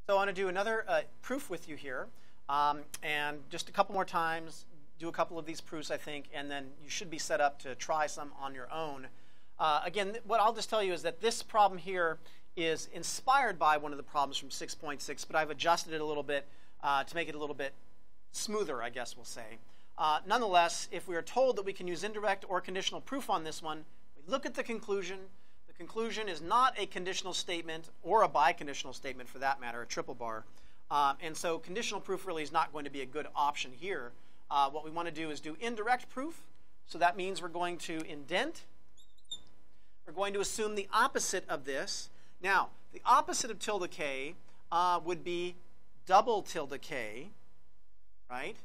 So I want to do another proof with you here, and just a couple more times, do a couple of these proofs, I think, and then you should be set up to try some on your own. Again, what I'll just tell you is that this problem here is inspired by one of the problems from 6.6, but I've adjusted it a little bit to make it a little bit smoother, I guess we'll say. Nonetheless, if we are told that we can use indirect or conditional proof on this one, we look at the conclusion. The conclusion is not a conditional statement or a biconditional statement for that matter, a triple bar. And so conditional proof really is not going to be a good option here. What we want to do is do indirect proof. So that means we're going to indent. We're going to assume the opposite of this. Now, the opposite of tilde k would be double tilde k, right?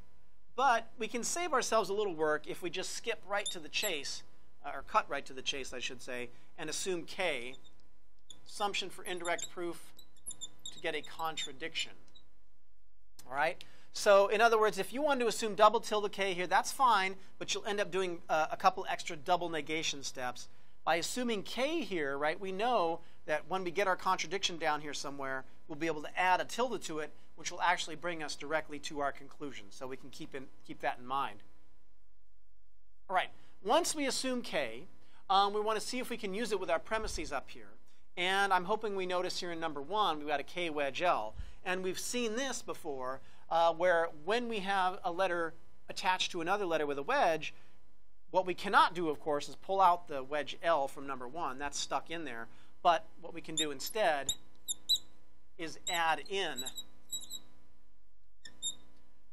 But we can save ourselves a little work if we just skip right to the chase, or cut right to the chase, I should say, and assume k, assumption for indirect proof, to get a contradiction. All right? So in other words, if you want to assume double tilde k here, that's fine, but you'll end up doing a couple extra double negation steps. By assuming k here, right, we know that when we get our contradiction down here somewhere, we'll be able to add a tilde to it, which will actually bring us directly to our conclusion. So we can keep that in mind. All right, once we assume k, we want to see if we can use it with our premises up here. And I'm hoping we notice here in number 1, we've got a k wedge L. And we've seen this before, where when we have a letter attached to another letter with a wedge, what we cannot do, of course, is pull out the wedge L from number 1. That's stuck in there. But what we can do instead is add in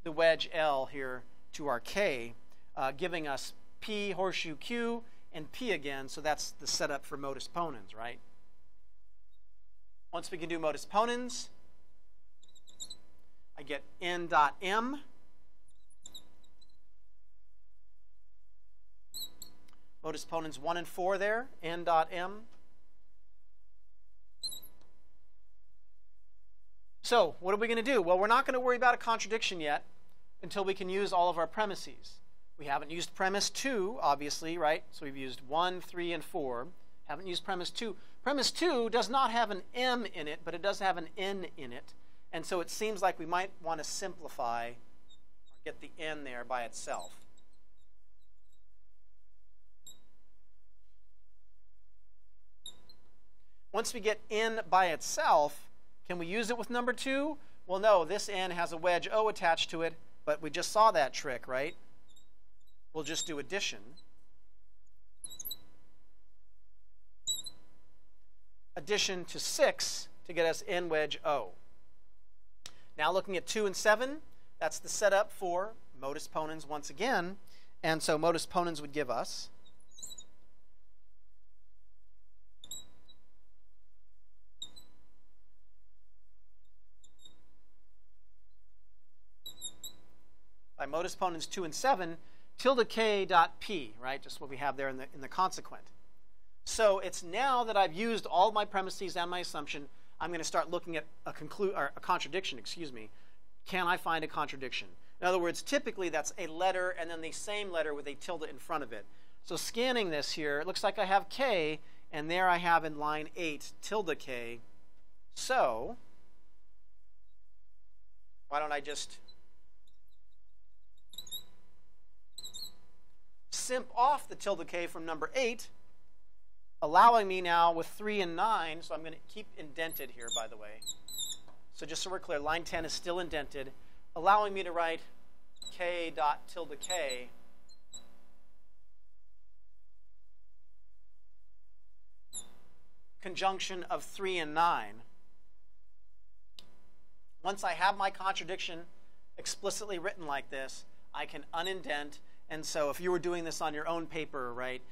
the wedge L here to our k, giving us P horseshoe Q and P again. So that's the setup for modus ponens, right? Once we can do modus ponens, I get N dot M. Modus ponens 1 and 4 there, N dot M. So what are we going to do? Well, we're not going to worry about a contradiction yet until we can use all of our premises. We haven't used premise 2, obviously, right? So we've used 1, 3, and 4. Haven't used premise 2. Premise 2 does not have an M in it, but it does have an N in it. And so it seems like we might want to simplify or get the N there by itself. Once we get N by itself, can we use it with number 2? Well, no, this N has a wedge O attached to it, but we just saw that trick, right? We'll just do addition. Addition to 6 to get us N wedge O. Now looking at 2 and 7, that's the setup for modus ponens once again. And so modus ponens would give us by modus ponens 2 and 7, tilde k dot p, right? Just what we have there in the consequent. So it's now that I've used all my premises and my assumption, I'm going to start looking at a contradiction, excuse me. Can I find a contradiction? In other words, typically that's a letter and then the same letter with a tilde in front of it. So scanning this here, it looks like I have k, and there I have in line 8 tilde k. So why don't I just simp off the tilde k from number 8, allowing me now with 3 and 9, so I'm going to keep indented here, by the way. So just so we're clear, line 10 is still indented, allowing me to write k dot tilde k conjunction of 3 and 9. Once I have my contradiction explicitly written like this, I can unindent. And so if you were doing this on your own paper, right,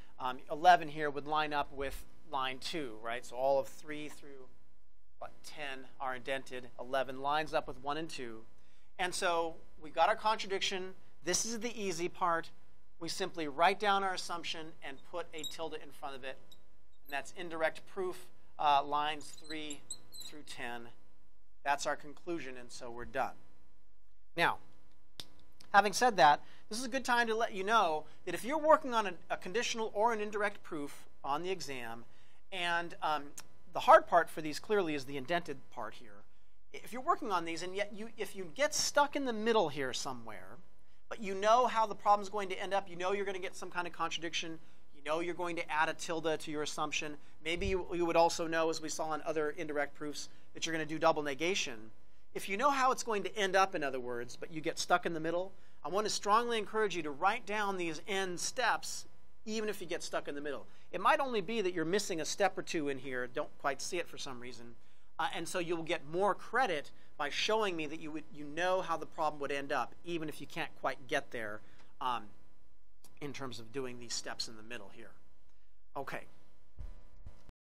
11 here would line up with line 2, right? So all of 3 through 10 are indented. 11 lines up with 1 and 2. And so we've got our contradiction. This is the easy part. We simply write down our assumption and put a tilde in front of it. And that's indirect proof, lines 3 through 10. That's our conclusion, and so we're done. Now, having said that, this is a good time to let you know that if you're working on a conditional or an indirect proof on the exam, and the hard part for these clearly is the indented part here, if you're working on these and yet if you get stuck in the middle here somewhere, but you know how the problem's going to end up, you know you're going to get some kind of contradiction, you know you're going to add a tilde to your assumption, maybe you would also know, as we saw in other indirect proofs, that you're going to do double negation. If you know how it's going to end up, in other words, but you get stuck in the middle, I want to strongly encourage you to write down these end steps, even if you get stuck in the middle. It might only be that you're missing a step or two in here, don't quite see it for some reason, and so you'll get more credit by showing me that you know how the problem would end up, even if you can't quite get there in terms of doing these steps in the middle here. Okay.